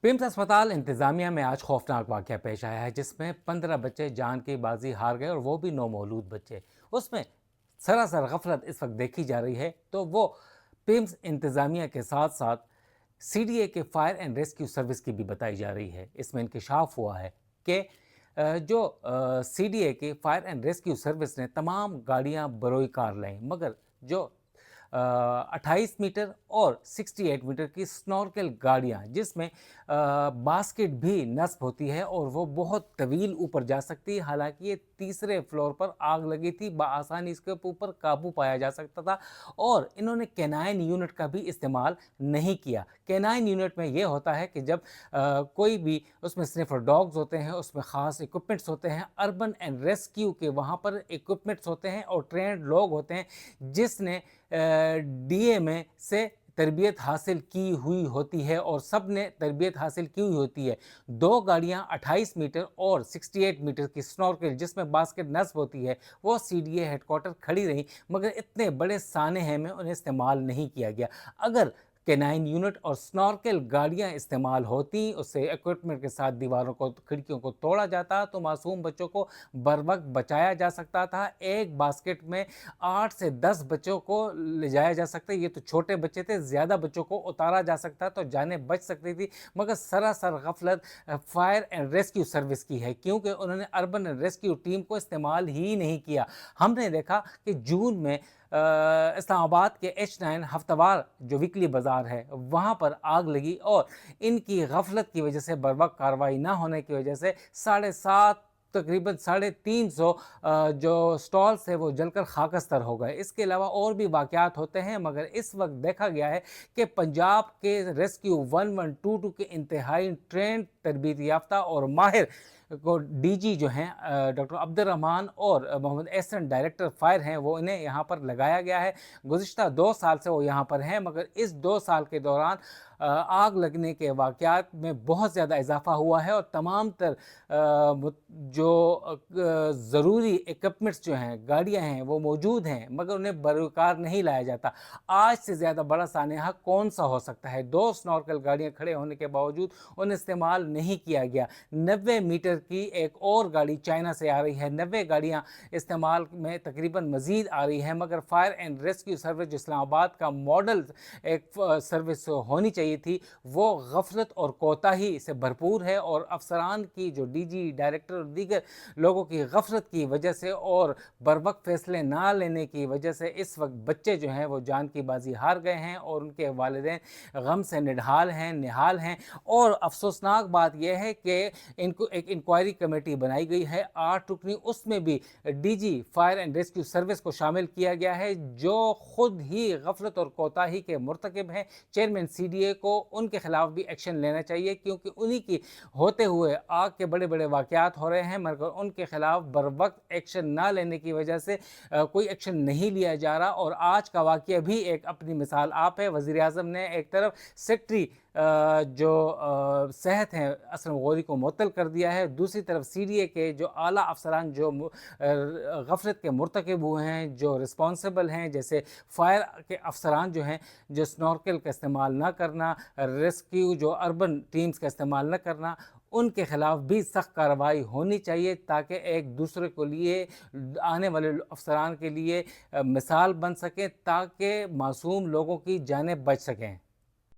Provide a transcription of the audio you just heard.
PIMS अस्पताल इंतजामिया में आज खौफनाक वाकया पेश आया है जिसमें 15 बच्चे जान की बाजी हार गए और वो भी नौमौलूद बच्चे। उसमें सरासर गफलत इस वक्त देखी जा रही है तो वो पिम्स इंतजामिया के साथ साथ सीडीए के फायर एंड रेस्क्यू सर्विस की भी बताई जा रही है। इसमें इंकशाफ हुआ है कि जो सीडीए की फायर एंड रेस्क्यू सर्विस ने तमाम गाड़ियां बरोई कार लें, मगर जो 28 मीटर और 68 मीटर की स्नॉर्केल गाड़ियाँ जिसमें बास्केट भी नस्ब होती है और वो बहुत तवील ऊपर जा सकती है। हालांकि ये तीसरे फ्लोर पर आग लगी थी, बआसानी इसके ऊपर काबू पाया जा सकता था और इन्होंने कैनाइन यूनिट का भी इस्तेमाल नहीं किया। कैनाइन यूनिट में ये होता है कि जब कोई भी उसमें स्निफर डॉग्स होते हैं, उसमें ख़ास इक्विपमेंट्स होते हैं, अर्बन एंड रेस्क्यू के वहाँ पर इक्विपमेंट्स होते हैं और ट्रेंड लोग होते हैं जिसने डीएमए से तरबियत हासिल की हुई होती है और सब ने तरबियत हासिल की हुई होती है। दो गाड़ियां 28 मीटर और 68 मीटर की स्नॉर्केल जिसमें बास्केट नस्ब होती है वो सीडीए हेडक्वार्टर खड़ी रही, मगर इतने बड़े सानहे में उन्हें इस्तेमाल नहीं किया गया। अगर कैनाइन यूनिट और स्नॉर्केल गाड़ियां इस्तेमाल होती, उससे इक्विपमेंट के साथ दीवारों को, खिड़कियों को तोड़ा जाता तो मासूम बच्चों को बर वक्त बचाया जा सकता था। एक बास्केट में 8 से 10 बच्चों को ले जाया जा सकता है। ये तो छोटे बच्चे थे, ज़्यादा बच्चों को उतारा जा सकता तो जानें बच सकती थी, मगर सरासर गफलत फायर एंड रेस्क्यू सर्विस की है क्योंकि उन्होंने अर्बन रेस्क्यू टीम को इस्तेमाल ही नहीं किया। हमने देखा कि जून में इस्लामाबाद के H9 हफ्तावार जो वीकली बाज़ार है वहाँ पर आग लगी और इनकी गफलत की वजह से, बर वक्त कार्रवाई ना होने की वजह से 7.5 तकरीबन 350 जो स्टॉल्स है वो जलकर खाकस्तर हो गए। इसके अलावा और भी वाक़यात होते हैं, मगर इस वक्त देखा गया है कि पंजाब के रेस्क्यू 1122 के इंतहाई ट्रेंड, तरबियत याफ्ता और माहिर को डीजी जो हैं डॉक्टर अब्दुर्रहमान और मोहम्मद एहसन डायरेक्टर फायर हैं, वो इन्हें यहाँ पर लगाया गया है। गुज़िश्ता 2 साल से वो यहाँ पर हैं, मगर इस 2 साल के दौरान आग लगने के वाक़यात में बहुत ज़्यादा इजाफा हुआ है और तमाम तर जो ज़रूरी इक्विपमेंट्स जो हैं, गाड़ियाँ हैं, वो मौजूद हैं, मगर उन्हें बरूकार नहीं लाया जाता। आज से ज़्यादा बड़ा सानेहा कौन सा हो सकता है? 2 स्नॉर्कल गाड़ियाँ खड़े होने के बावजूद उन्हें इस्तेमाल नहीं किया गया। 90 मीटर की एक और गाड़ी चाइना से आ रही है, 90 गाड़ियाँ इस्तेमाल में तकरीबन मज़ीद आ रही हैं, मगर फायर एंड रेस्क्यू सर्विस जो इस्लामाबाद का मॉडल एक सर्विस होनी चाहिए थी, वो गफलत और कोताही से भरपूर है और अफसरान की, जो डीजी, डायरेक्टर और दीगर लोगों की गफलत की वजह से और बरवक्त फैसले ना लेने की वजह से इस वक्त बच्चे जो हैं वो जान की बाजी हार गए हैं और उनके वालिदैन गम से निढाल हैं, निहाल हैं। और अफसोसनाक बात यह है कि इनको एक इंक्वायरी कमेटी बनाई गई है 8 रुकनी, उसमें भी DG fire and rescue service को शामिल किया गया है जो खुद ही गफलत और कोताही के मुर्तकिब हैं। चेयरमैन सीडीए को उनके खिलाफ भी एक्शन लेना चाहिए क्योंकि उन्हीं की होते हुए आग के बड़े बड़े वाक़यात हो रहे हैं, मगर उनके खिलाफ बर वक्त एक्शन ना लेने की वजह से कोई एक्शन नहीं लिया जा रहा। और आज का वाक़या भी एक अपनी मिसाल आप है। वज़ीर आज़म ने एक तरफ सेक्रेटरी जो सेहत हैं असलम गौरी को मुअत्तल कर दिया है, दूसरी तरफ सीडीए के जो आला अफसरान जो गफलत के मुर्तकिब हुए हैं, जो रिस्पॉन्सिबल हैं, जैसे फायर के अफसरान जो हैं, जो स्नॉर्कल का इस्तेमाल ना करना, रेस्क्यू जो अर्बन टीम्स का इस्तेमाल ना करना, उनके खिलाफ भी सख्त कार्रवाई होनी चाहिए ताकि एक दूसरे को लिए, आने वाले अफसरान के लिए मिसाल बन सकें ताकि मासूम लोगों की जानें बच सकें।